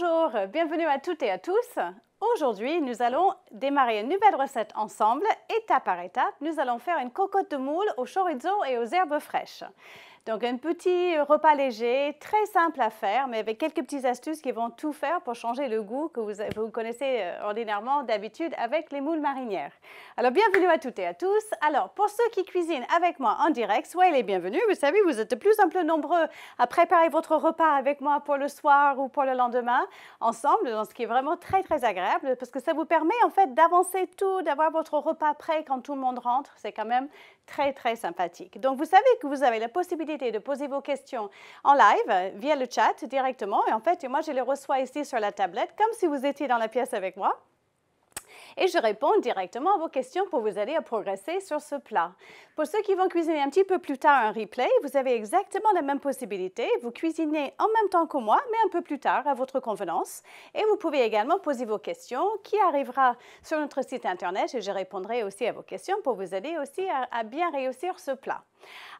Bonjour, bienvenue à toutes et à tous. Aujourd'hui, nous allons démarrer une nouvelle recette ensemble. Étape par étape, nous allons faire une cocotte de moule au chorizo et aux herbes fraîches. Donc un petit repas léger, très simple à faire, mais avec quelques petites astuces qui vont tout faire pour changer le goût que vous connaissez ordinairement d'habitude avec les moules marinières. Alors bienvenue à toutes et à tous. Alors pour ceux qui cuisinent avec moi en direct, soyez les bienvenus. Vous savez, vous êtes de plus en plus nombreux à préparer votre repas avec moi pour le soir ou pour le lendemain ensemble, donc ce qui est vraiment très très agréable parce que ça vous permet en fait d'avancer tout, d'avoir votre repas prêt quand tout le monde rentre. C'est quand même très très sympathique. Donc vous savez que vous avez la possibilité de poser vos questions en live via le chat directement. Et en fait, moi, je les reçois ici sur la tablette, comme si vous étiez dans la pièce avec moi. Et je réponds directement à vos questions pour vous aider à progresser sur ce plat. Pour ceux qui vont cuisiner un petit peu plus tard un replay, vous avez exactement la même possibilité. Vous cuisinez en même temps que moi, mais un peu plus tard à votre convenance. Et vous pouvez également poser vos questions qui arrivera sur notre site Internet et je répondrai aussi à vos questions pour vous aider aussi à bien réussir ce plat.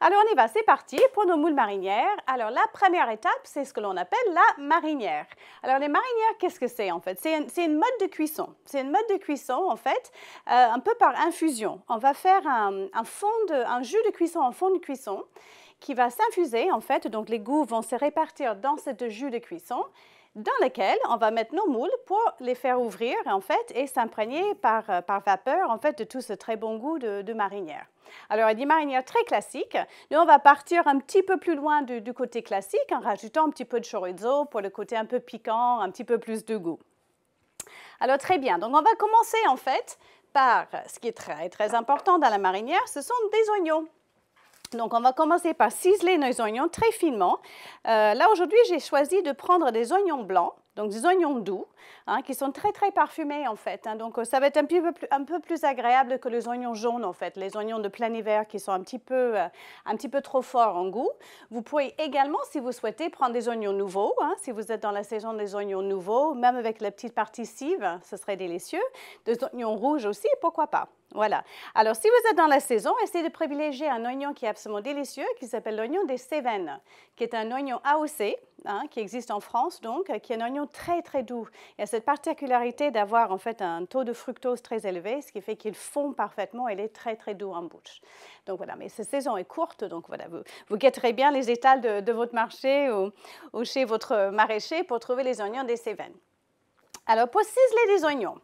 Alors, on y va, c'est parti pour nos moules marinières. Alors, la première étape, c'est ce que l'on appelle la marinière. Alors, les marinières, qu'est-ce que c'est en fait? C'est une mode de cuisson. C'est une mode de cuisson, en fait, un peu par infusion. On va faire un jus de cuisson en fond de cuisson qui va s'infuser, en fait. Donc, les goûts vont se répartir dans ce jus de cuisson dans lequel on va mettre nos moules pour les faire ouvrir, en fait, et s'imprégner par vapeur, en fait, de tout ce très bon goût de marinière. Alors, des marinières très classiques. Nous, on va partir un petit peu plus loin du côté classique en rajoutant un petit peu de chorizo pour le côté un peu piquant, un petit peu plus de goût. Alors, très bien. Donc, on va commencer, en fait, par ce qui est très, très important dans la marinière, ce sont des oignons. Donc, on va commencer par ciseler nos oignons très finement. Là, aujourd'hui, j'ai choisi de prendre des oignons blancs, donc des oignons doux, qui sont très, très parfumés, en fait. Donc, ça va être un peu plus agréable que les oignons jaunes, en fait, les oignons de plein hiver qui sont un petit peu trop forts en goût. Vous pouvez également, si vous souhaitez, prendre des oignons nouveaux, si vous êtes dans la saison des oignons nouveaux, même avec la petite partie cive, ce serait délicieux. Des oignons rouges aussi, pourquoi pas. Voilà. Alors, si vous êtes dans la saison, essayez de privilégier un oignon qui est absolument délicieux, qui s'appelle l'oignon des Cévennes, qui est un oignon AOC, qui existe en France, donc, qui est un oignon très, très doux. Il a cette particularité d'avoir, en fait, un taux de fructose très élevé, ce qui fait qu'il fond parfaitement et il est très, très doux en bouche. Donc, voilà. Mais cette saison est courte, donc, voilà, vous guetterez bien les étals de votre marché ou chez votre maraîcher pour trouver les oignons des Cévennes. Alors, pour ciseler des oignons,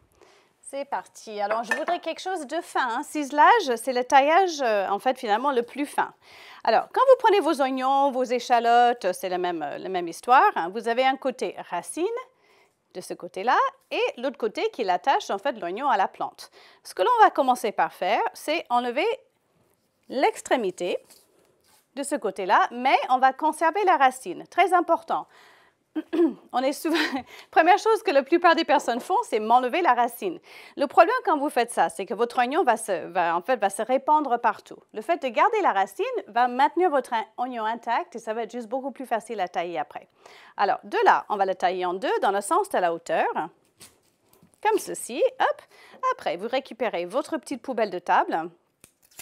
c'est parti. Alors, je voudrais quelque chose de fin. Ciselage, c'est le taillage, en fait, finalement, le plus fin. Alors, quand vous prenez vos oignons, vos échalotes, c'est la même histoire. Vous avez un côté racine de ce côté-là et l'autre côté qui l'attache, en fait, l'oignon à la plante. Ce que l'on va commencer par faire, c'est enlever l'extrémité de ce côté-là, mais on va conserver la racine. Très important. Première chose que la plupart des personnes font, c'est m'enlever la racine. Le problème quand vous faites ça, c'est que votre oignon va se répandre partout. Le fait de garder la racine va maintenir votre oignon intact et ça va être juste beaucoup plus facile à tailler après. Alors, de là, on va le tailler en deux dans le sens de la hauteur, comme ceci. Hop. Après, vous récupérez votre petite poubelle de table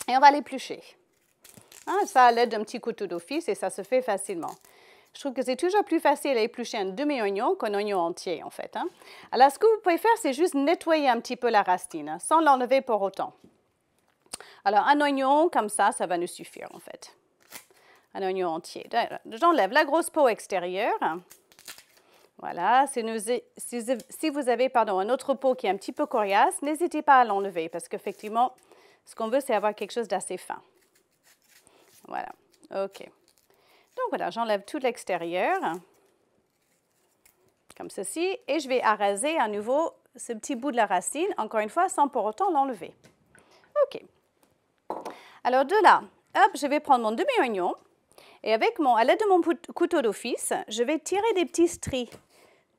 et on va l'éplucher. Ça à l'aide d'un petit couteau d'office et ça se fait facilement. Je trouve que c'est toujours plus facile à éplucher un demi-oignon qu'un oignon entier, en fait. Alors, ce que vous pouvez faire, c'est juste nettoyer un petit peu la racine, sans l'enlever pour autant. Alors, un oignon, comme ça va nous suffire, en fait. Un oignon entier. J'enlève la grosse peau extérieure. Voilà. Si vous avez un autre peau qui est un petit peu coriace, n'hésitez pas à l'enlever, parce qu'effectivement, ce qu'on veut, c'est avoir quelque chose d'assez fin. Voilà. OK. Donc voilà, j'enlève tout l'extérieur, comme ceci, et je vais araser à nouveau ce petit bout de la racine, encore une fois, sans pour autant l'enlever. OK. Alors de là, hop, je vais prendre mon demi-oignon, et à l'aide de mon couteau d'office, je vais tirer des petits stries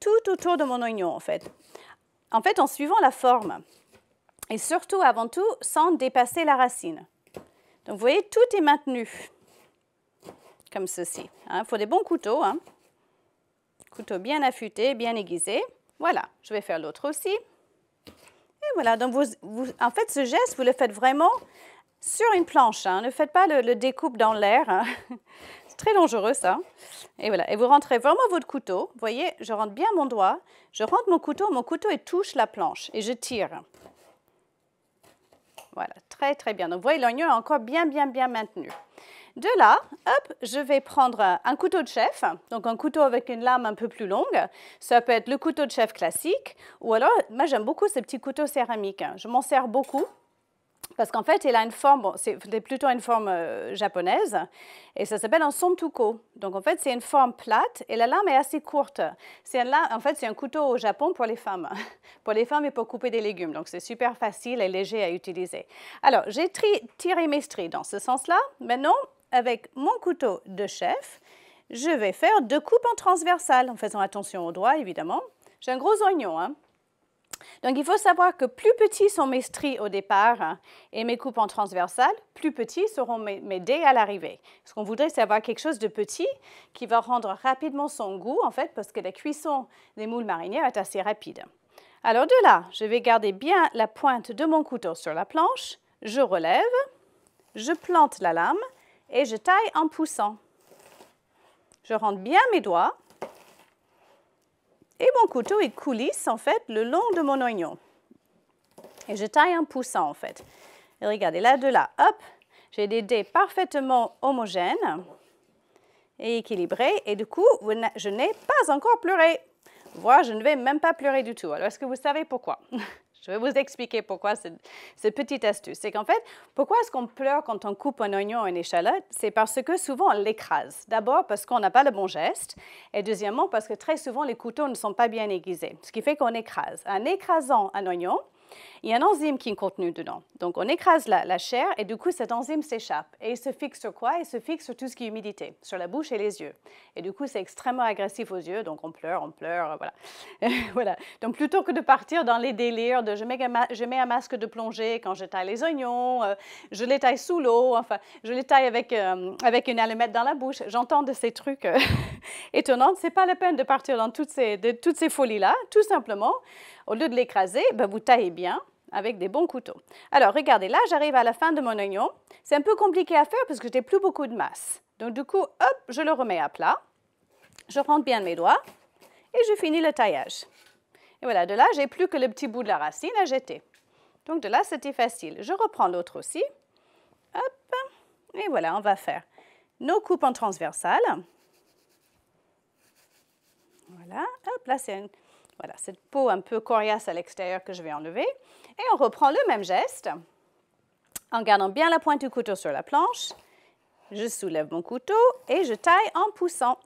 tout autour de mon oignon, en fait. En fait, en suivant la forme, et surtout, avant tout, sans dépasser la racine. Donc vous voyez, tout est maintenu. Comme ceci. Il faut des bons couteaux. Couteau bien affûté, bien aiguisé. Voilà, je vais faire l'autre aussi. Et voilà, donc en fait, ce geste, vous le faites vraiment sur une planche. Ne faites pas le découpe dans l'air. C'est très dangereux, ça. Et voilà, et vous rentrez vraiment votre couteau. Vous voyez, je rentre bien mon doigt, je rentre mon couteau il touche la planche et je tire. Voilà, très très bien. Donc vous voyez, l'oignon est encore bien maintenu. De là, hop, je vais prendre un couteau de chef, donc un couteau avec une lame un peu plus longue. Ça peut être le couteau de chef classique, ou alors, moi j'aime beaucoup ces petits couteaux céramiques. Je m'en sers beaucoup. Parce qu'en fait, il a une forme, bon, c'est plutôt une forme japonaise, et ça s'appelle un sontuko. Donc en fait, c'est une forme plate, et la lame est assez courte. En fait, c'est un couteau au Japon pour les femmes. Pour les femmes et pour couper des légumes. Donc c'est super facile et léger à utiliser. Alors, j'ai tiré mes stries dans ce sens-là. Maintenant, avec mon couteau de chef, je vais faire 2 coupes en transversale, en faisant attention aux doigts, évidemment. J'ai un gros oignon, hein. Donc, il faut savoir que plus petits sont mes stries au départ et mes coupes en transversale, plus petits seront mes dés à l'arrivée. Ce qu'on voudrait, c'est avoir quelque chose de petit qui va rendre rapidement son goût, en fait, parce que la cuisson des moules marinières est assez rapide. Alors, de là, je vais garder bien la pointe de mon couteau sur la planche, je relève, je plante la lame et je taille en poussant. Je rentre bien mes doigts. Et mon couteau, il coulisse, en fait, le long de mon oignon. Et je taille en poussant, en fait. Et regardez, là, de là, hop, j'ai des dés parfaitement homogènes et équilibrés. Et du coup, je n'ai pas encore pleuré. Voire, je ne vais même pas pleurer du tout. Alors, est-ce que vous savez pourquoi? Je vais vous expliquer pourquoi cette petite astuce. C'est qu'en fait, pourquoi est-ce qu'on pleure quand on coupe un oignon ou une échalote? C'est parce que souvent, on l'écrase. D'abord, parce qu'on n'a pas le bon geste. Et deuxièmement, parce que très souvent, les couteaux ne sont pas bien aiguisés. Ce qui fait qu'on écrase. En écrasant un oignon, il y a un enzyme qui est contenu dedans. Donc, on écrase la chair et du coup, cet enzyme s'échappe. Et il se fixe sur quoi? Il se fixe sur tout ce qui est humidité, sur la bouche et les yeux. Et du coup, c'est extrêmement agressif aux yeux. Donc, on pleure, voilà. Voilà. Donc, plutôt que de partir dans les délires de je mets un masque de plongée quand je taille les oignons, je les taille sous l'eau, enfin, je les taille avec une allumette dans la bouche. J'entends de ces trucs étonnants. Ce n'est pas la peine de partir dans toutes ces folies-là. Tout simplement, au lieu de l'écraser, vous taillez bien avec des bons couteaux. Alors, regardez, là, j'arrive à la fin de mon oignon. C'est un peu compliqué à faire parce que je n'ai plus beaucoup de masse. Donc, du coup, hop, je le remets à plat. Je rentre bien mes doigts et je finis le taillage. Et voilà, de là, j'ai plus que le petit bout de la racine à jeter. Donc, de là, c'était facile. Je reprends l'autre aussi. Hop, et voilà, on va faire nos coupes en transversale. Voilà, hop, là, c'est voilà, cette peau un peu coriace à l'extérieur que je vais enlever. Et on reprend le même geste en gardant bien la pointe du couteau sur la planche. Je soulève mon couteau et je taille en poussant.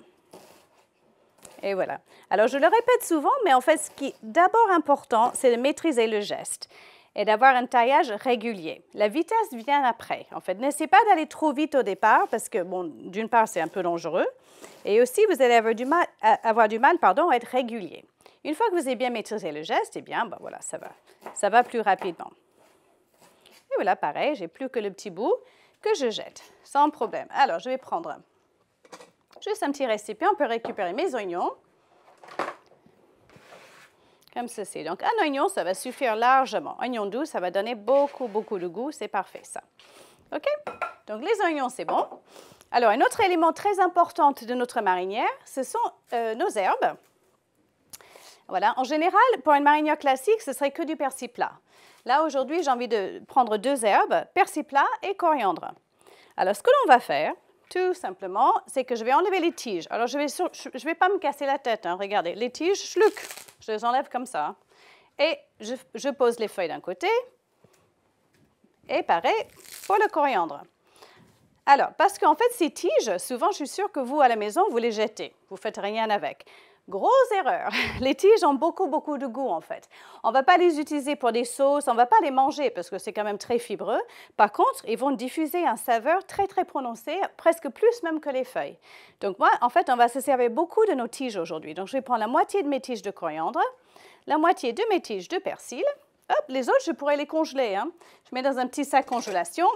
Et voilà. Alors, je le répète souvent, mais en fait, ce qui est d'abord important, c'est de maîtriser le geste et d'avoir un taillage régulier. La vitesse vient après. En fait, n'essayez pas d'aller trop vite au départ parce que, bon, d'une part, c'est un peu dangereux. Et aussi, vous allez avoir du mal à être régulier. Une fois que vous avez bien maîtrisé le geste, eh bien, voilà, ça va plus rapidement. Et voilà, pareil, j'ai plus que le petit bout que je jette, sans problème. Alors, je vais prendre juste un petit récipient, on peut récupérer mes oignons, comme ceci. Donc, un oignon, ça va suffire largement. Oignon doux, ça va donner beaucoup de goût, c'est parfait, ça. OK? Donc, les oignons, c'est bon. Alors, un autre élément très important de notre marinière, ce sont nos herbes. Voilà, en général, pour une marinière classique, ce serait que du persil plat. Là, aujourd'hui, j'ai envie de prendre 2 herbes, persil plat et coriandre. Alors, ce que l'on va faire, tout simplement, c'est que je vais enlever les tiges. Alors, je vais pas me casser la tête, hein, regardez. Les tiges, je les enlève comme ça. Et je pose les feuilles d'un côté. Et pareil pour le coriandre. Alors, parce qu'en fait, ces tiges, souvent, je suis sûre que vous, à la maison, vous les jetez. Vous ne faites rien avec. Grosse erreur. Les tiges ont beaucoup de goût, en fait. On ne va pas les utiliser pour des sauces, on ne va pas les manger parce que c'est quand même très fibreux. Par contre, ils vont diffuser un saveur très prononcé, presque plus même que les feuilles. Donc moi, en fait, on va se servir beaucoup de nos tiges aujourd'hui. Donc, je vais prendre la moitié de mes tiges de coriandre, la moitié de mes tiges de persil. Hop, les autres, je pourrais les congeler, hein. Je mets dans un petit sac congélation.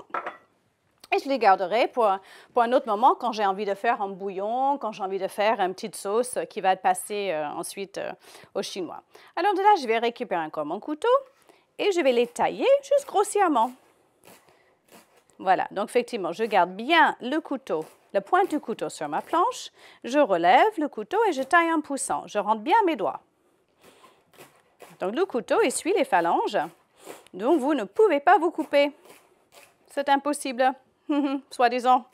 Et je les garderai pour un autre moment quand j'ai envie de faire un bouillon, quand j'ai envie de faire une petite sauce qui va passer ensuite au chinois. Alors de là, je vais récupérer encore mon couteau et je vais les tailler juste grossièrement. Voilà, donc effectivement, je garde bien le couteau la pointe du couteau sur ma planche, je relève le couteau et je taille en poussant. Je rentre bien mes doigts. Donc le couteau essuie les phalanges, donc vous ne pouvez pas vous couper. C'est impossible, soi-disant.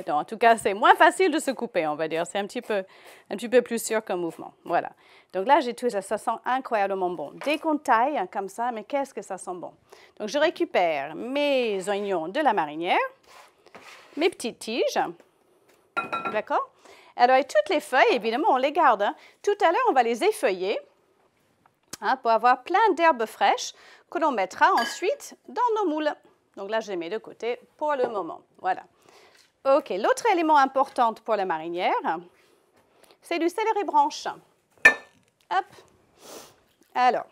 En tout cas, c'est moins facile de se couper, on va dire. C'est un petit peu plus sûr comme mouvement. Voilà. Donc là, j'ai tout ça. Ça sent incroyablement bon. Dès qu'on taille comme ça, mais qu'est-ce que ça sent bon. Donc je récupère mes oignons de la marinière, mes petites tiges. D'accord? Alors, et toutes les feuilles, évidemment, on les garde. Hein. Tout à l'heure, on va les effeuiller pour avoir plein d'herbes fraîches que l'on mettra ensuite dans nos moules. Donc là, je les mets de côté pour le moment. Voilà. OK, l'autre élément important pour la marinière, c'est du céleri branche. Hop. Alors,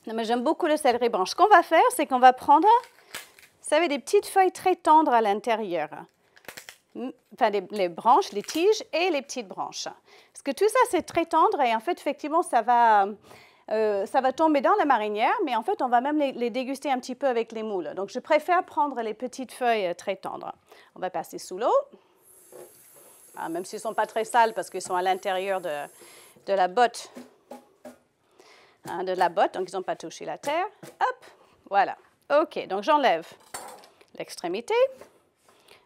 j'aime beaucoup le céleri branche. Ce qu'on va faire, c'est qu'on va prendre, vous savez, des petites feuilles très tendres à l'intérieur. Enfin, les branches, les tiges et les petites branches. Parce que tout ça, c'est très tendre et en fait, effectivement, ça va tomber dans la marinière, mais en fait, on va même les déguster un petit peu avec les moules. Donc, je préfère prendre les petites feuilles très tendres. On va passer sous l'eau, même s'ils ne sont pas très sales parce qu'ils sont à l'intérieur de la botte. Donc ils n'ont pas touché la terre. Hop, voilà. OK, donc j'enlève l'extrémité.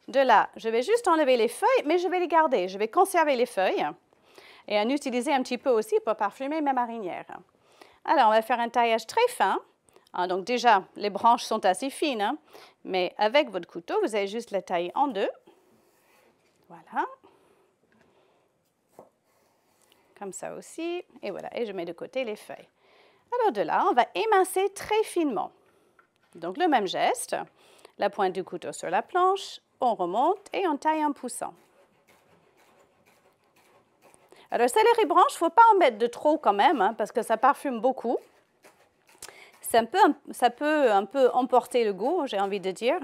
De là, je vais juste enlever les feuilles, mais je vais les garder. Je vais conserver les feuilles et en utiliser un petit peu aussi pour parfumer ma marinière. Alors, on va faire un taillage très fin. Donc déjà, les branches sont assez fines, mais avec votre couteau, vous allez juste les tailler en deux. Voilà. Comme ça aussi. Et voilà, et je mets de côté les feuilles. Alors de là, on va émincer très finement. Donc le même geste, la pointe du couteau sur la planche, on remonte et on taille en poussant. Alors, céleri branche, il ne faut pas en mettre de trop quand même, parce que ça parfume beaucoup. Ça peut un peu emporter le goût, j'ai envie de dire.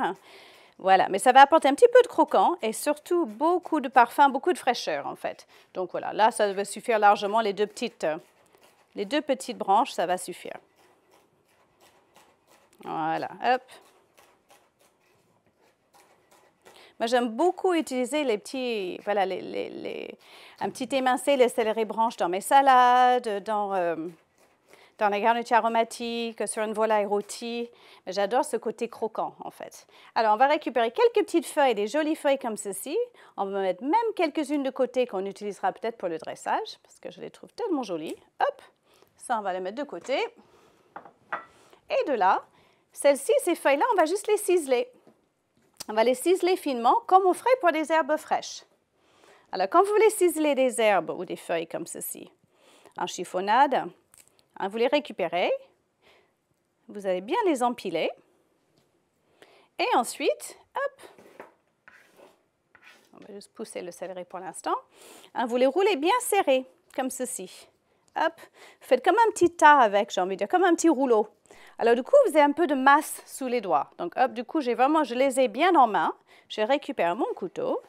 Voilà, mais ça va apporter un petit peu de croquant et surtout beaucoup de parfum, beaucoup de fraîcheur en fait. Donc voilà, là, ça va suffire largement, les deux petites branches, ça va suffire. Voilà, hop. Moi, j'aime beaucoup utiliser les petits, voilà, un petit émincé, les céleri branches dans mes salades, dans la garniture aromatique, sur une volaille rôtie. J'adore ce côté croquant, en fait. Alors, on va récupérer quelques petites feuilles, des jolies feuilles comme ceci. On va mettre même quelques-unes de côté qu'on utilisera peut-être pour le dressage, parce que je les trouve tellement jolies. Hop, ça, on va les mettre de côté. Et de là, celles-ci, ces feuilles-là, on va juste les ciseler. On va les ciseler finement, comme on ferait pour des herbes fraîches. Alors, quand vous voulez ciseler des herbes ou des feuilles comme ceci, en chiffonnade, vous les récupérez, vous allez bien les empiler, et ensuite, hop, on va juste pousser le céleri pour l'instant, vous les roulez bien serrés, comme ceci. Hop, faites comme un petit tas avec, j'ai envie de dire, comme un petit rouleau. Alors, du coup, vous avez un peu de masse sous les doigts. Donc, hop, du coup, je les ai bien en main. Je récupère mon couteau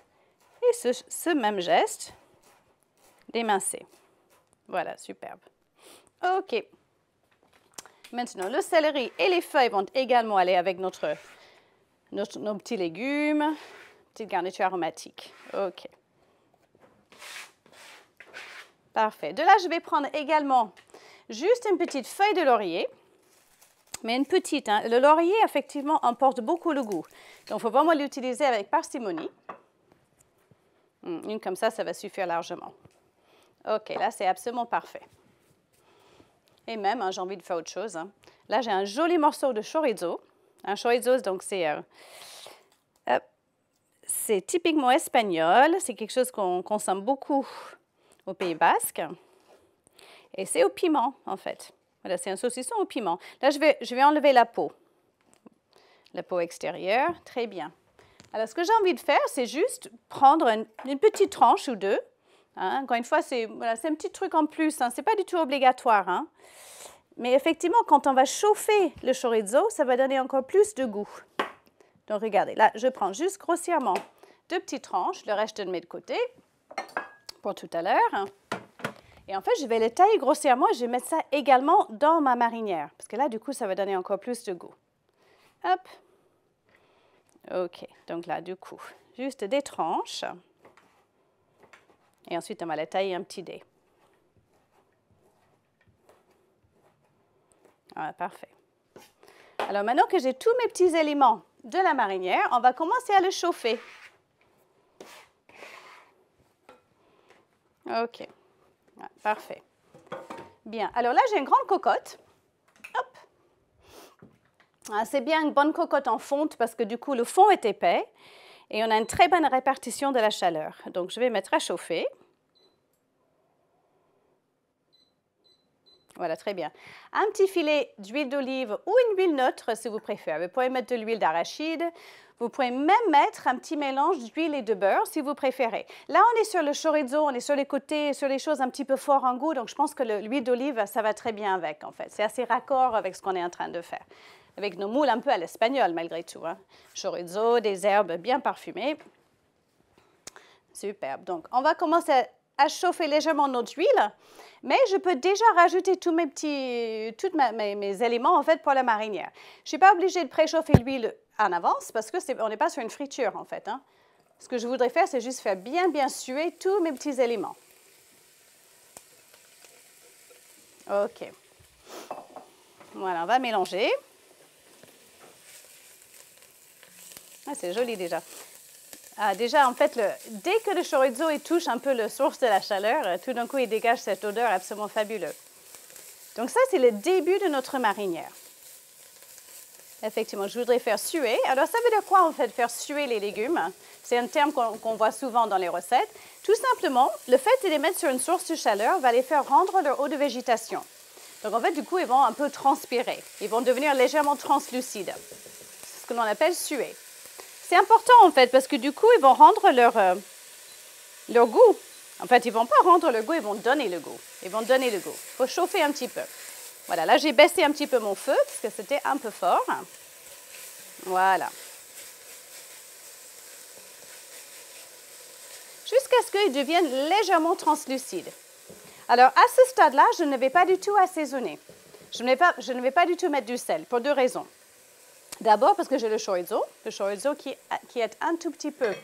et ce même geste d'émincer. Voilà, superbe. OK. Maintenant, le céleri et les feuilles vont également aller avec nos petits légumes, petite garniture aromatique. OK. Parfait. De là, je vais prendre également juste une petite feuille de laurier. Mais une petite, hein. Le laurier, effectivement, emporte beaucoup le goût. Donc, il faut vraiment l'utiliser avec parcimonie. Une comme ça va suffire largement. OK, là, c'est absolument parfait. Et même, j'ai envie de faire autre chose. Là, j'ai un joli morceau de chorizo. Un chorizo, donc, c'est typiquement espagnol. C'est quelque chose qu'on consomme beaucoup au Pays Basque. Et c'est au piment, en fait. Voilà, c'est un saucisson au piment. Là, je vais enlever la peau extérieure. Très bien. Alors, ce que j'ai envie de faire, c'est juste prendre une petite tranche ou deux. Encore une fois, c'est un petit truc en plus. Ce n'est pas du tout obligatoire. Mais effectivement, quand on va chauffer le chorizo, ça va donner encore plus de goût. Donc, regardez, là, je prends juste grossièrement deux petites tranches. Le reste, je le mets de côté pour tout à l'heure. Et en fait, je vais les tailler grossièrement et je vais mettre ça également dans ma marinière. Parce que là, du coup, ça va donner encore plus de goût. Hop. OK. Donc là, du coup, juste des tranches. Et ensuite, on va les tailler un petit dé. Voilà, parfait. Alors maintenant que j'ai tous mes petits éléments de la marinière, on va commencer à le chauffer. OK. Voilà, parfait. Bien. Alors là, j'ai une grande cocotte. Hop. Ah, c'est bien une bonne cocotte en fonte parce que du coup, le fond est épais et on a une très bonne répartition de la chaleur. Donc, je vais mettre à chauffer. Voilà, très bien. Un petit filet d'huile d'olive ou une huile neutre si vous préférez. Vous pouvez mettre de l'huile d'arachide. Vous pouvez même mettre un petit mélange d'huile et de beurre si vous préférez. Là, on est sur le chorizo, on est sur les côtés, sur les choses un petit peu fortes en goût. Donc, je pense que l'huile d'olive, ça va très bien avec, en fait. C'est assez raccord avec ce qu'on est en train de faire. Avec nos moules un peu à l'espagnol, malgré tout. Hein. Chorizo, des herbes bien parfumées. Superbe. Donc, on va commencer à chauffer légèrement notre huile. Mais je peux déjà rajouter tous mes éléments en fait pour la marinière. Je ne suis pas obligée de préchauffer l'huile en avance parce qu'on n'est pas sur une friture en fait. Hein. Ce que je voudrais faire, c'est juste faire bien suer tous mes petits éléments. OK. Voilà, on va mélanger. Ah, c'est joli déjà. Ah, déjà, en fait, dès que le chorizo touche un peu la source de la chaleur, tout d'un coup, il dégage cette odeur absolument fabuleuse. Donc ça, c'est le début de notre marinière. Effectivement, je voudrais faire suer. Alors, ça veut dire quoi, en fait, faire suer les légumes? C'est un terme qu'on voit souvent dans les recettes. Tout simplement, le fait de les mettre sur une source de chaleur va les faire rendre leur eau de végétation. Donc, en fait, du coup, ils vont un peu transpirer. Ils vont devenir légèrement translucides. C'est ce que l'on appelle suer. C'est important, en fait, parce que du coup, ils vont rendre leur goût. En fait, ils ne vont pas rendre le goût, ils vont donner le goût. Ils vont donner le goût. Il faut chauffer un petit peu. Voilà, là, j'ai baissé un petit peu mon feu, parce que c'était un peu fort. Voilà. Jusqu'à ce qu'ils deviennent légèrement translucides. Alors, à ce stade-là, je ne vais pas du tout assaisonner. Je ne vais pas du tout mettre du sel, pour deux raisons. D'abord parce que j'ai le chorizo qui est un tout petit peu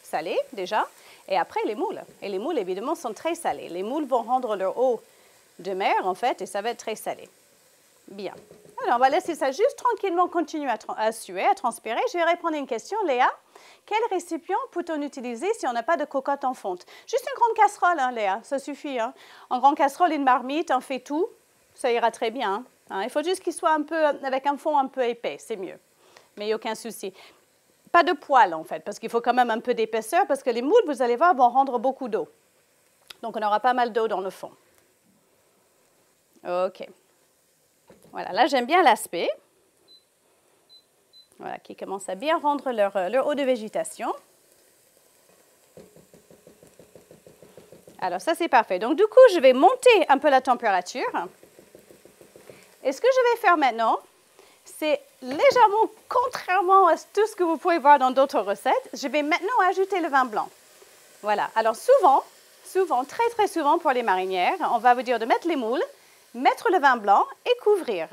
salé déjà, et après les moules. Et les moules, évidemment, sont très salés. Les moules vont rendre leur eau de mer, en fait, et ça va être très salé. Bien. Alors, on va laisser ça juste tranquillement continuer à suer, à transpirer. Je vais répondre à une question. Léa, quel récipient peut-on utiliser si on n'a pas de cocotte en fonte? Juste une grande casserole, hein, Léa, ça suffit. Hein. En grande casserole, une marmite, on fait tout. Ça ira très bien. Hein. Il faut juste qu'il soit un peu, avec un fond un peu épais, c'est mieux. Mais il n'y a aucun souci. Pas de poêle, en fait, parce qu'il faut quand même un peu d'épaisseur, parce que les moules, vous allez voir, vont rendre beaucoup d'eau. Donc, on aura pas mal d'eau dans le fond. OK. Voilà, là, j'aime bien l'aspect. Voilà, qui commence à bien rendre leur eau de végétation. Alors, ça, c'est parfait. Donc, du coup, je vais monter un peu la température. Et ce que je vais faire maintenant, c'est légèrement, contrairement à tout ce que vous pouvez voir dans d'autres recettes, je vais maintenant ajouter le vin blanc. Voilà. Alors souvent, très souvent pour les marinières, on va vous dire de mettre les moules, mettre le vin blanc et couvrir.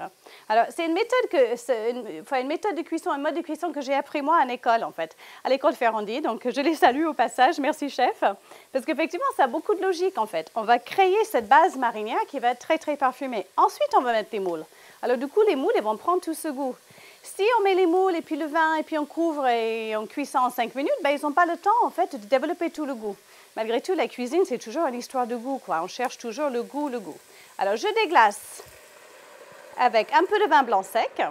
Alors, c'est une méthode de cuisson, un mode de cuisson que j'ai appris moi en école, en fait, à l'école Ferrandi. Donc, je les salue au passage. Merci, chef. Parce qu'effectivement, ça a beaucoup de logique, en fait. On va créer cette base marinière qui va être très parfumée. Ensuite, on va mettre les moules. Alors, du coup, les moules, ils vont prendre tout ce goût. Si on met les moules et puis le vin et puis on couvre et on cuit ça en 5 minutes, ben, ils n'ont pas le temps, en fait, de développer tout le goût. Malgré tout, la cuisine, c'est toujours une histoire de goût, quoi. On cherche toujours le goût. Alors, je déglace avec un peu de vin blanc sec.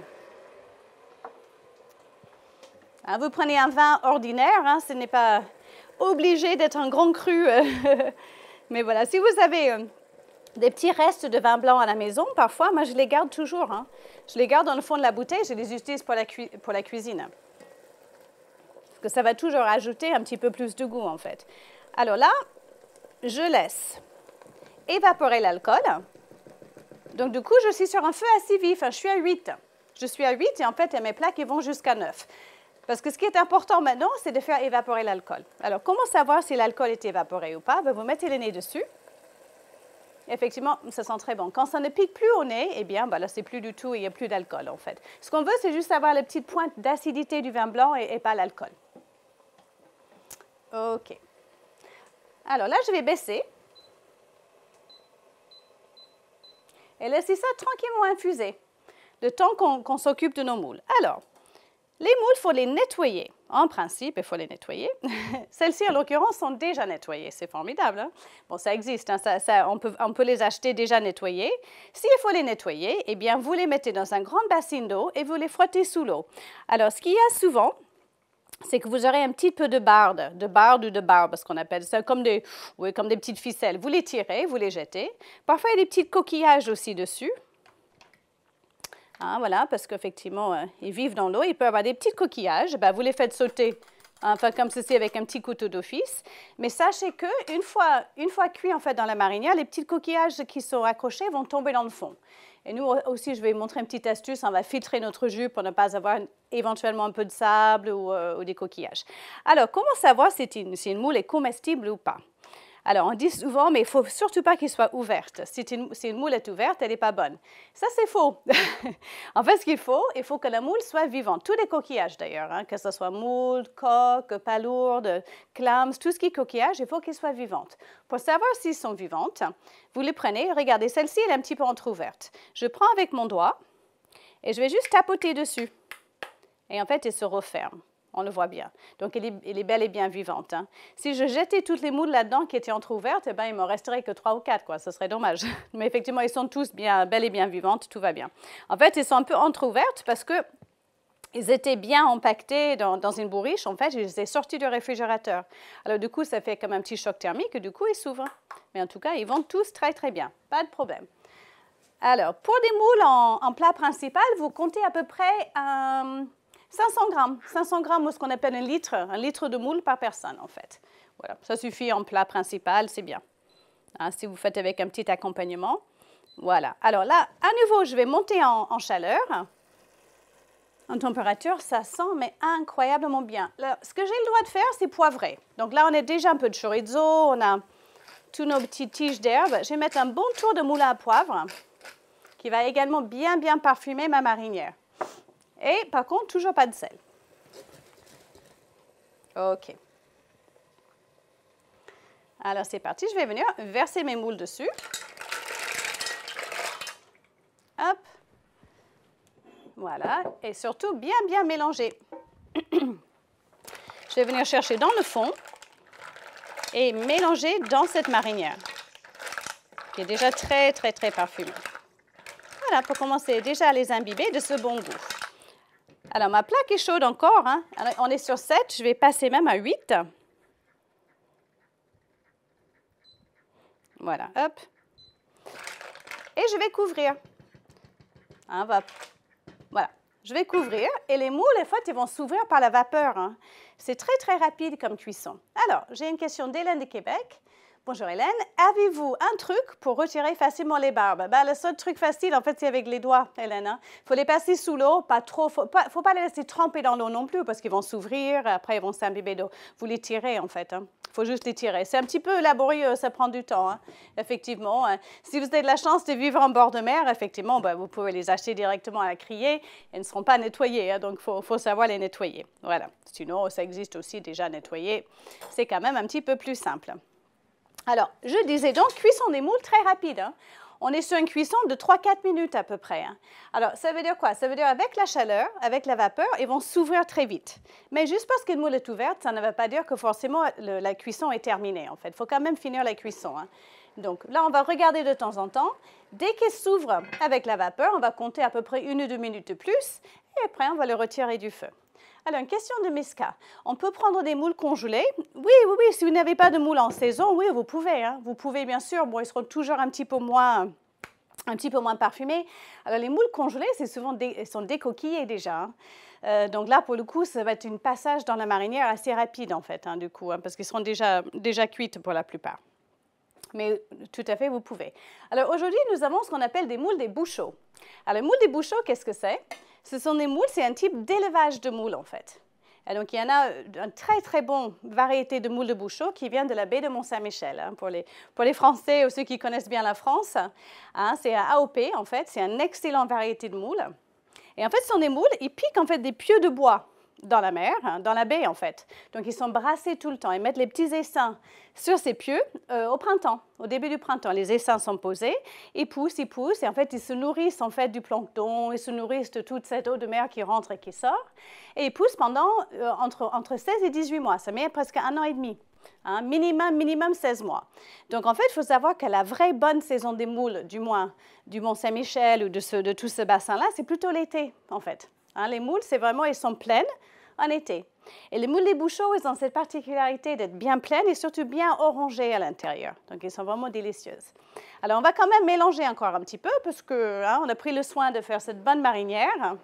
Hein, vous prenez un vin ordinaire, hein, ce n'est pas obligé d'être un grand cru. Mais voilà, si vous avez des petits restes de vin blanc à la maison, parfois, moi, je les garde toujours. Hein. Je les garde dans le fond de la bouteille, je les utilise pour la cuisine. Parce que ça va toujours ajouter un petit peu plus de goût, en fait. Alors là, je laisse évaporer l'alcool. Donc, du coup, je suis sur un feu assez vif. Je suis à 8. Je suis à 8 et en fait, mes plaques vont jusqu'à 9. Parce que ce qui est important maintenant, c'est de faire évaporer l'alcool. Alors, comment savoir si l'alcool est évaporé ou pas? Vous mettez le nez dessus. Effectivement, ça sent très bon. Quand ça ne pique plus au nez, eh bien, là, c'est plus du tout, il n'y a plus d'alcool, en fait. Ce qu'on veut, c'est juste avoir la petite pointe d'acidité du vin blanc et pas l'alcool. OK. Alors là, je vais baisser. Et laisser ça tranquillement infuser, le temps qu'on s'occupe de nos moules. Alors, les moules, il faut les nettoyer. En principe, il faut les nettoyer. Celles-ci, en l'occurrence, sont déjà nettoyées. C'est formidable. Hein? Bon, ça existe. Hein? On peut les acheter déjà nettoyées. S'il faut les nettoyer, eh bien, vous les mettez dans un grand bassin d'eau et vous les frottez sous l'eau. Alors, ce qu'il y a souvent, c'est que vous aurez un petit peu de barde ou de barbe, ce qu'on appelle ça, comme des petites ficelles. Vous les tirez, vous les jetez. Parfois, il y a des petits coquillages aussi dessus. Hein, voilà, parce qu'effectivement, ils vivent dans l'eau. Il peut y avoir des petits coquillages. Ben, vous les faites sauter, enfin comme ceci, avec un petit couteau d'office. Mais sachez qu'une fois cuits en fait, dans la marinière, les petits coquillages qui sont accrochés vont tomber dans le fond. Et nous aussi, je vais vous montrer une petite astuce. On va filtrer notre jus pour ne pas avoir éventuellement un peu de sable ou des coquillages. Alors, comment savoir si une moule est comestible ou pas? Alors, on dit souvent, mais il ne faut surtout pas qu'elle soit ouverte. Si une moule est ouverte, elle n'est pas bonne. Ça, c'est faux. En fait, ce qu'il faut que la moule soit vivante. Tous les coquillages, d'ailleurs, hein, que ce soit moule, coque, palourde, clams, tout ce qui est coquillage, il faut qu'elles soient vivantes. Pour savoir s'ils sont vivantes, vous les prenez. Regardez, celle-ci, elle est un petit peu entrouverte. Je prends avec mon doigt et je vais juste tapoter dessus. Et en fait, elle se referme. On le voit bien. Donc, elle est bel et bien vivante. Hein. Si je jetais toutes les moules là-dedans qui étaient entrouvertes, eh bien, il ne me resterait que 3 ou 4, quoi. Ce serait dommage. Mais effectivement, ils sont tous bel et bien vivantes. Tout va bien. En fait, ils sont un peu entrouvertes parce qu'ils étaient bien empaquetés dans une bourriche. En fait, ils étaient sortis du réfrigérateur. Alors, du coup, ça fait comme un petit choc thermique et du coup, ils s'ouvrent. Mais en tout cas, ils vont tous très, très bien. Pas de problème. Alors, pour des moules en plat principal, vous comptez à peu près 500 grammes ou ce qu'on appelle un litre de moule par personne, en fait. Voilà, ça suffit en plat principal, c'est bien. Hein, si vous faites avec un petit accompagnement. Voilà. Alors là, à nouveau, je vais monter en chaleur. En température, ça sent, mais incroyablement bien. Là, ce que j'ai le droit de faire, c'est poivrer. Donc là, on a déjà un peu de chorizo, on a tous nos petites tiges d'herbe. Je vais mettre un bon tour de moulin à poivre qui va également bien, bien parfumer ma marinière. Et par contre, toujours pas de sel. OK. Alors, c'est parti. Je vais venir verser mes moules dessus. Hop. Voilà. Et surtout, bien, bien mélanger. Je vais venir chercher dans le fond et mélanger dans cette marinière qui est déjà très, très, très parfumée. Voilà, pour commencer déjà à les imbiber de ce bon goût. Alors, ma plaque est chaude encore. Hein? Alors, on est sur 7. Je vais passer même à 8. Voilà, hop. Et je vais couvrir. Hein, voilà, je vais couvrir. Et les moules, en fait, ils vont s'ouvrir par la vapeur. Hein? C'est très, très rapide comme cuisson. Alors, j'ai une question d'Hélène de Québec. Bonjour Hélène, avez-vous un truc pour retirer facilement les barbes? Ben, le seul truc facile, en fait, c'est avec les doigts, Hélène. Hein? Il faut les passer sous l'eau, pas trop, faut pas les laisser tremper dans l'eau non plus parce qu'ils vont s'ouvrir, après ils vont s'imbiber d'eau. Vous les tirez, en fait. Hein? Il faut juste les tirer. C'est un petit peu laborieux, ça prend du temps, hein? Effectivement. Hein? Si vous avez de la chance de vivre en bord de mer, effectivement, ben, vous pouvez les acheter directement à la criée. Elles ne seront pas nettoyées, hein? Donc il faut savoir les nettoyer. Voilà. Sinon, ça existe aussi déjà nettoyé. C'est quand même un petit peu plus simple. Alors, je disais donc, cuisson des moules très rapide. Hein? On est sur une cuisson de 3-4 minutes à peu près. Hein? Alors, ça veut dire quoi? Ça veut dire avec la chaleur, avec la vapeur, ils vont s'ouvrir très vite. Mais juste parce qu'une moule est ouverte, ça ne veut pas dire que forcément la cuisson est terminée, en fait. Il faut quand même finir la cuisson. Hein? Donc là, on va regarder de temps en temps. Dès qu'elle s'ouvre avec la vapeur, on va compter à peu près 1 ou 2 minutes de plus. Et après, on va le retirer du feu. Alors, une question de Miska. On peut prendre des moules congelés? Oui, si vous n'avez pas de moules en saison, oui, vous pouvez. Hein. Vous pouvez, bien sûr. Bon, ils seront toujours un petit peu moins parfumés. Alors, les moules congelés, c'est souvent sont décoquillés déjà. Hein. Donc là, pour le coup, ça va être un passage dans la marinière assez rapide, en fait, hein, du coup, hein, parce qu'ils seront déjà cuites pour la plupart. Mais tout à fait, vous pouvez. Alors, aujourd'hui, nous avons ce qu'on appelle des moules des bouchots. Alors, les moules des bouchots, qu'est-ce que c'est? Ce sont des moules, c'est un type d'élevage de moules, en fait. Et donc, il y en a une très, très bonne variété de moules de bouchot qui vient de la baie de Mont-Saint-Michel. Hein, pour les Français ou ceux qui connaissent bien la France, hein, c'est un AOP, en fait. C'est une excellente variété de moules. Et en fait, ce sont des moules, ils piquent, en fait, des pieux de bois. dans la mer, hein, dans la baie en fait. Donc ils sont brassés tout le temps. Ils mettent les petits essaims sur ces pieux au printemps, au début du printemps. Les essaims sont posés, ils poussent et en fait ils se nourrissent en fait du plancton, ils se nourrissent de toute cette eau de mer qui rentre et qui sort. Et ils poussent pendant entre 16 et 18 mois, ça met presque 1 an et demi. Hein, minimum 16 mois. Donc, en fait, il faut savoir que la vraie bonne saison des moules, du moins du Mont-Saint-Michel ou de tout ce bassin-là, c'est plutôt l'été, en fait. Hein, les moules, c'est vraiment, elles sont pleines en été. Et les moules des Bouchots, ils ont cette particularité d'être bien pleines et surtout bien orangées à l'intérieur. Donc, elles sont vraiment délicieuses. Alors, on va quand même mélanger encore un petit peu parce qu'on a pris le soin de faire cette bonne marinière.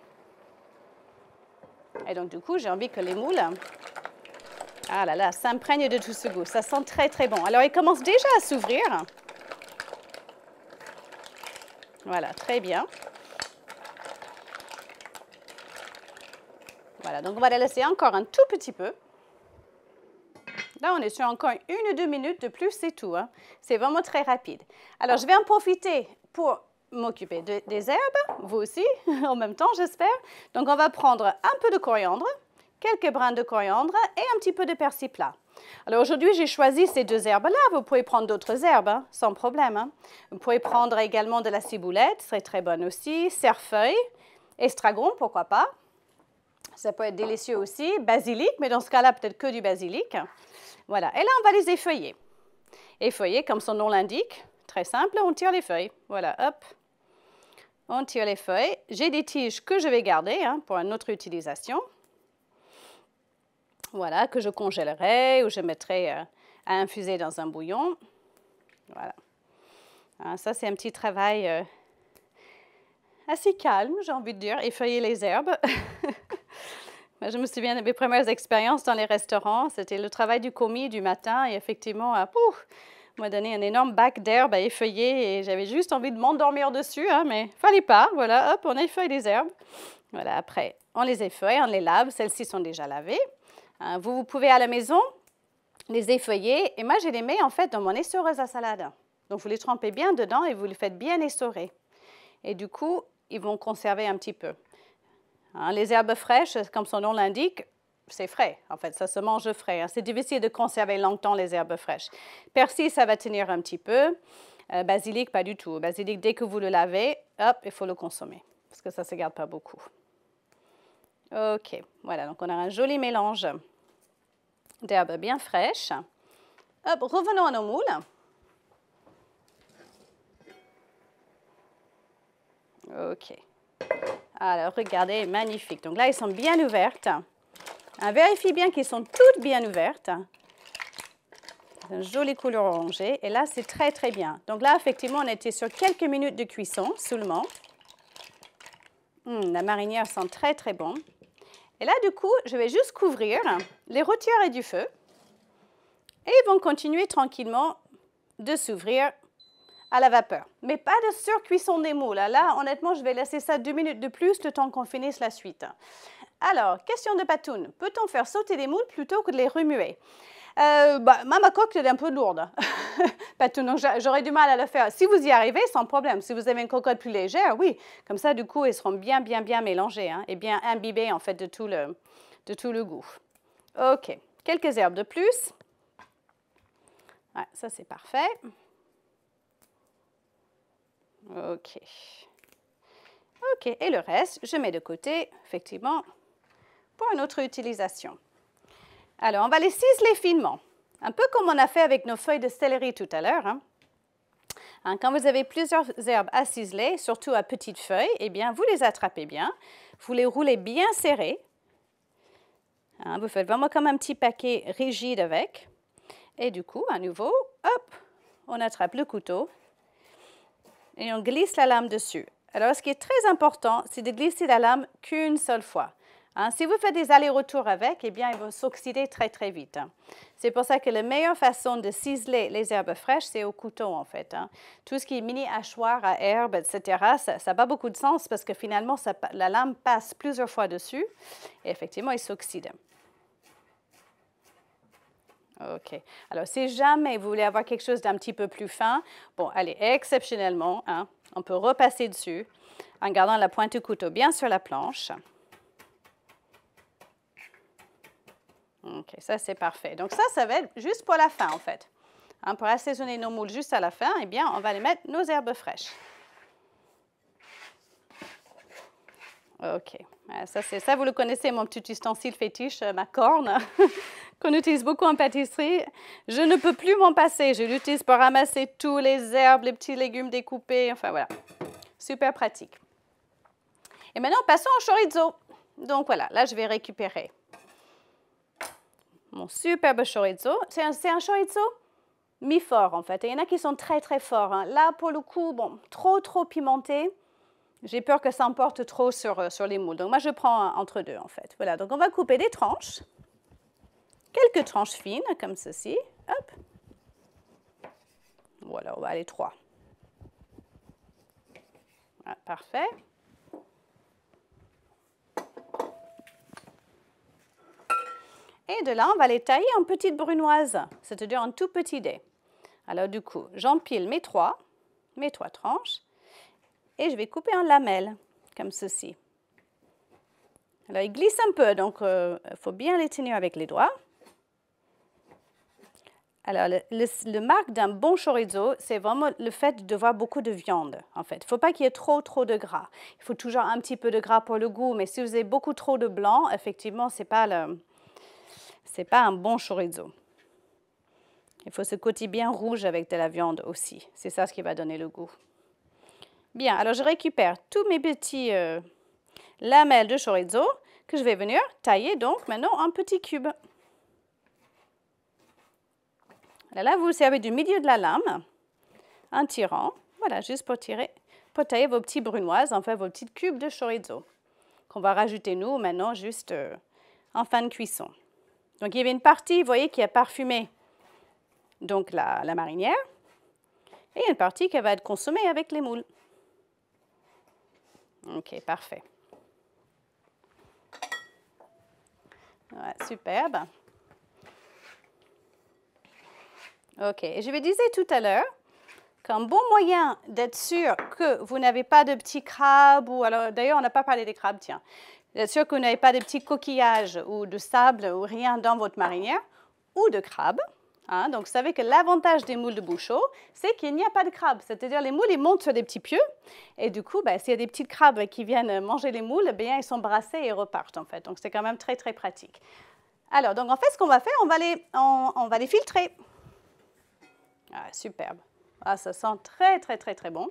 Et donc, du coup, j'ai envie que les moules... Ah là là, s'imprègne de tout ce goût. Ça sent très, très bon. Alors, il commence déjà à s'ouvrir. Voilà, très bien. Voilà, donc on va la laisser encore un tout petit peu. Là, on est sur encore 1 ou 2 minutes de plus, c'est tout. Hein. C'est vraiment très rapide. Alors, je vais en profiter pour m'occuper des herbes, vous aussi, en même temps, j'espère. Donc, on va prendre un peu de coriandre, quelques brins de coriandre et un petit peu de persil plat. Alors aujourd'hui, j'ai choisi ces 2 herbes-là. Vous pouvez prendre d'autres herbes, hein, sans problème. Hein. Vous pouvez prendre également de la ciboulette, c'est très bonne aussi, cerfeuil, estragon, pourquoi pas. Ça peut être délicieux aussi, basilic, mais dans ce cas-là, peut-être que du basilic. Voilà, et là, on va les effeuiller. Effeuiller, comme son nom l'indique, très simple, on tire les feuilles. Voilà, hop, on tire les feuilles. J'ai des tiges que je vais garder hein, pour une autre utilisation. Voilà, que je congèlerai ou je mettrai à infuser dans un bouillon. Voilà. Hein, ça, c'est un petit travail assez calme, j'ai envie de dire, effeuiller les herbes. Je me souviens de mes premières expériences dans les restaurants. C'était le travail du commis du matin et effectivement, m'a donné un énorme bac d'herbes à effeuiller et j'avais juste envie de m'endormir dessus, hein, mais il ne fallait pas. Voilà, hop, on effeuille les herbes. Voilà, après, on les effeuille, on les lave. Celles-ci sont déjà lavées. Vous pouvez à la maison les effeuiller et moi je les mets en fait dans mon essoreuse à salade. Donc vous les trempez bien dedans et vous les faites bien essorer. Et du coup, ils vont conserver un petit peu. Hein, les herbes fraîches, comme son nom l'indique, c'est frais. En fait, ça se mange frais. Hein. C'est difficile de conserver longtemps les herbes fraîches. Persil, ça va tenir un petit peu. Basilic, pas du tout. Basilic, dès que vous le lavez, hop, il faut le consommer parce que ça ne se garde pas beaucoup. OK, voilà, donc on a un joli mélange d'herbes bien fraîches. Hop, revenons à nos moules. OK. Alors, regardez, magnifique. Donc là, elles sont bien ouvertes. Vérifiez bien qu'elles sont toutes bien ouvertes. Une jolie couleur orangée. Et là, c'est très, très bien. Donc là, effectivement, on était sur quelques minutes de cuisson seulement. La marinière sent très, très bon. Et là, du coup, je vais juste couvrir, les retirer du feu. Et ils vont continuer tranquillement de s'ouvrir à la vapeur. Mais pas de surcuisson des moules. Là, honnêtement, je vais laisser ça 2 minutes de plus, le temps qu'on finisse la suite. Alors, question de Patoun. Peut-on faire sauter des moules plutôt que de les remuer? Ma coque est un peu lourde. Patoun, j'aurais du mal à le faire. Si vous y arrivez, sans problème. Si vous avez une cocotte plus légère, oui. Comme ça, du coup, ils seront bien mélangés hein, et bien imbibés, en fait, de tout le goût. OK. Quelques herbes de plus. Ouais, ça, c'est parfait. OK. OK, et le reste, je mets de côté, effectivement, pour une autre utilisation. Alors, on va les ciseler finement, un peu comme on a fait avec nos feuilles de céleri tout à l'heure. Hein. Quand vous avez plusieurs herbes à ciseler, surtout à petites feuilles, eh bien, vous les attrapez bien, vous les roulez bien serrés. Hein, vous faites vraiment comme un petit paquet rigide avec. Et du coup, à nouveau, hop, on attrape le couteau et on glisse la lame dessus. Alors, ce qui est très important, c'est de glisser la lame qu'une seule fois. Hein, si vous faites des allers-retours avec, eh bien, ils vont s'oxyder très, très vite. Hein. C'est pour ça que la meilleure façon de ciseler les herbes fraîches, c'est au couteau, en fait. Hein. Tout ce qui est mini-hachoir à herbes, etc., ça n'a pas beaucoup de sens parce que finalement, la lame passe plusieurs fois dessus et effectivement, il s'oxyde. OK. Alors, si jamais vous voulez avoir quelque chose d'un petit peu plus fin, bon, allez, exceptionnellement, hein, on peut repasser dessus en gardant la pointe du couteau bien sur la planche. OK, ça c'est parfait. Donc ça va être juste pour la fin en fait. Hein, pour assaisonner nos moules juste à la fin, eh bien, on va les mettre nos herbes fraîches. OK. Ça, vous le connaissez, mon petit ustensile fétiche, ma corne, qu'on utilise beaucoup en pâtisserie. Je ne peux plus m'en passer. Je l'utilise pour ramasser tous les herbes, les petits légumes découpés. Enfin, voilà. Super pratique. Et maintenant, passons au chorizo. Donc, voilà. Là, je vais récupérer mon superbe chorizo. C'est un chorizo mi-fort, en fait. Et il y en a qui sont très, très forts. Hein. Là, pour le coup, bon, trop pimenté. J'ai peur que ça emporte trop sur les moules. Donc, moi, je prends entre deux, en fait. Voilà, donc on va couper des tranches. Quelques tranches fines, comme ceci. Hop. Voilà, on va aller 3. Ah, parfait. Et de là, on va les tailler en petites brunoises, c'est-à-dire en tout petits dés. Alors, du coup, j'empile mes trois tranches. Et je vais couper en lamelles, comme ceci. Alors, ils glissent un peu, donc il faut bien les tenir avec les doigts. Alors, le marque d'un bon chorizo, c'est vraiment le fait de voir beaucoup de viande, en fait. Il ne faut pas qu'il y ait trop de gras. Il faut toujours un petit peu de gras pour le goût, mais si vous avez beaucoup trop de blanc, effectivement, ce n'est pas un bon chorizo. Il faut ce côté bien rouge avec de la viande aussi. C'est ça ce qui va donner le goût. Bien, alors je récupère tous mes petits lamelles de chorizo que je vais venir tailler donc maintenant en petits cubes. Là, vous vous servez du milieu de la lame en tirant, voilà, juste pour tailler vos petits brunoises, enfin vos petits cubes de chorizo qu'on va rajouter nous maintenant juste en fin de cuisson. Donc il y avait une partie, vous voyez, qui a parfumé donc la marinière et il y a une partie qui va être consommée avec les moules. OK, parfait. Ouais, superbe. OK, et je vous disais tout à l'heure qu'un bon moyen d'être sûr que vous n'avez pas de petits crabes, ou alors, d'ailleurs, on n'a pas parlé des crabes, tiens, d'être sûr que vous n'avez pas de petits coquillages ou de sable ou rien dans votre marinière, ou de crabes. Hein, donc, vous savez que l'avantage des moules de Bouchot, c'est qu'il n'y a pas de crabes. C'est-à-dire, les moules, ils montent sur des petits pieux. Et du coup, s'il y a des petits crabes qui viennent manger les moules, bien, ils sont brassés et repartent, en fait. Donc, c'est quand même très, très pratique. Alors, donc, en fait, ce qu'on va faire, on va les filtrer. Ah, superbe. Ah, ça sent très, très, très, très bon.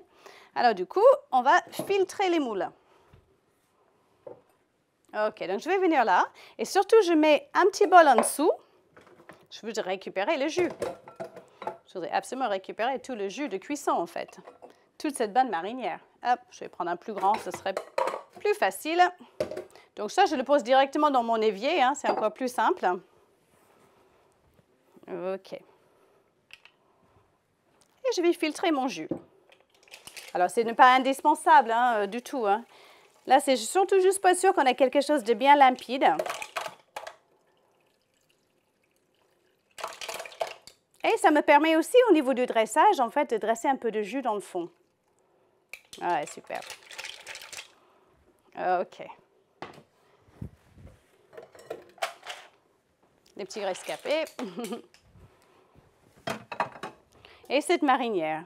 Alors, du coup, on va filtrer les moules. OK, donc je vais venir là. Et surtout, je mets un petit bol en dessous. Je veux récupérer le jus. Je voudrais absolument récupérer tout le jus de cuisson, en fait. Toute cette bonne marinière. Hop, je vais prendre un plus grand, ce serait plus facile. Donc ça, je le pose directement dans mon évier, hein, c'est encore plus simple. OK. Et je vais filtrer mon jus. Alors, ce n'est pas indispensable hein, du tout. Hein. Là, c'est surtout juste pour être sûr qu'on a quelque chose de bien limpide. Et ça me permet aussi, au niveau du dressage, en fait, de dresser un peu de jus dans le fond. Ouais, super. OK. Les petits rescapés. Et cette marinière.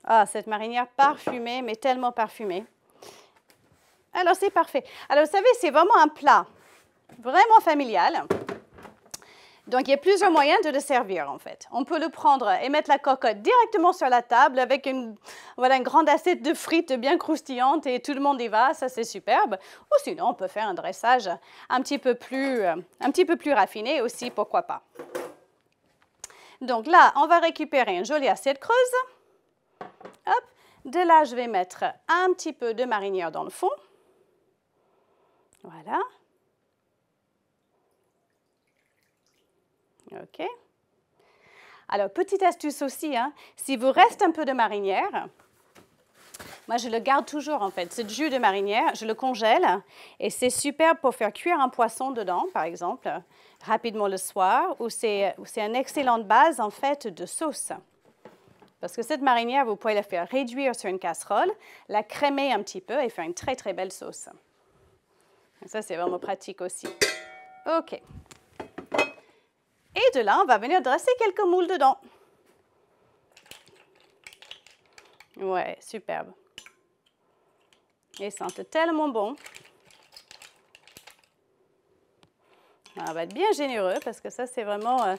Ah, cette marinière parfumée, mais tellement parfumée. Alors, c'est parfait. Alors, vous savez, c'est vraiment un plat vraiment familial. Donc, il y a plusieurs moyens de le servir, en fait. On peut le prendre et mettre la cocotte directement sur la table avec une grande assiette de frites bien croustillantes et tout le monde y va, ça c'est superbe. Ou sinon, on peut faire un dressage un petit peu plus raffiné aussi, pourquoi pas. Donc là, on va récupérer une jolie assiette creuse. Hop. De là, je vais mettre un petit peu de marinière dans le fond. Voilà. OK. Alors, petite astuce aussi, hein, si vous reste un peu de marinière, moi je le garde toujours en fait, ce jus de marinière, je le congèle et c'est super pour faire cuire un poisson dedans, par exemple, rapidement le soir, ou c'est une excellente base en fait de sauce. Parce que cette marinière, vous pouvez la faire réduire sur une casserole, la crémer un petit peu et faire une très très belle sauce. Et ça, c'est vraiment pratique aussi. OK. de là, on va venir dresser quelques moules dedans. Ouais, superbe. Ils sentent tellement bon. On va être bien généreux parce que ça, c'est vraiment...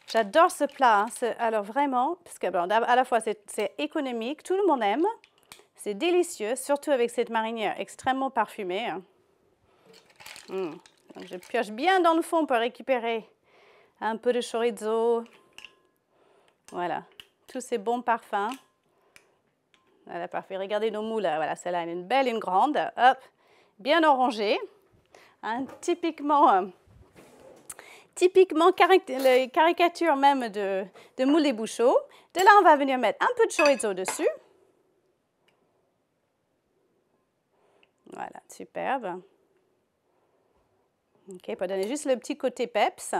j'adore ce plat. Hein. Alors vraiment, parce que bon, à la fois, c'est économique, tout le monde aime. C'est délicieux, surtout avec cette marinière extrêmement parfumée. Donc, je pioche bien dans le fond pour récupérer un peu de chorizo. Voilà, tous ces bons parfums. Voilà, parfait. Regardez nos moules. Voilà, celle-là, une belle, une grande. Hop, bien orangée. Hein, typiquement caricature même de moule des Bouchots. De là, on va venir mettre un peu de chorizo dessus. Voilà, superbe. OK, pour donner juste le petit côté peps.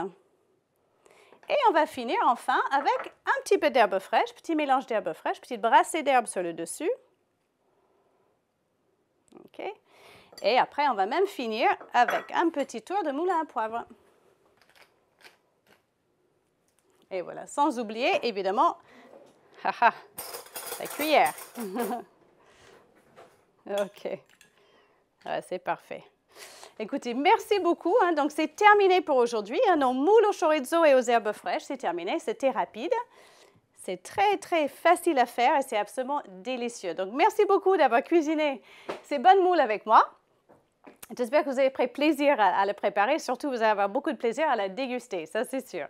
Et on va finir enfin avec un petit peu d'herbe fraîche, petit mélange d'herbe fraîche, petite brassée d'herbe sur le dessus. OK. Et après, on va même finir avec un petit tour de moulin à poivre. Et voilà, sans oublier, évidemment, la cuillère. OK. Ouais, c'est parfait. Écoutez, merci beaucoup. Hein. Donc, c'est terminé pour aujourd'hui. Hein. Nos moules au chorizo et aux herbes fraîches, c'est terminé. C'était rapide. C'est très, très facile à faire et c'est absolument délicieux. Donc, merci beaucoup d'avoir cuisiné ces bonnes moules avec moi. J'espère que vous avez pris plaisir à le préparer. Surtout, vous allez avoir beaucoup de plaisir à la déguster, ça c'est sûr.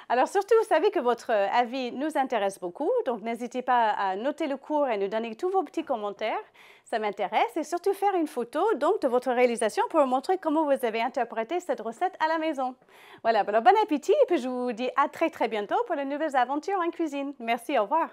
Alors surtout, vous savez que votre avis nous intéresse beaucoup. Donc, n'hésitez pas à noter le cours et nous donner tous vos petits commentaires. Ça m'intéresse. Et surtout, faire une photo donc, de votre réalisation pour montrer comment vous avez interprété cette recette à la maison. Voilà, alors bon appétit et puis je vous dis à très, très bientôt pour de nouvelles aventures en cuisine. Merci, au revoir.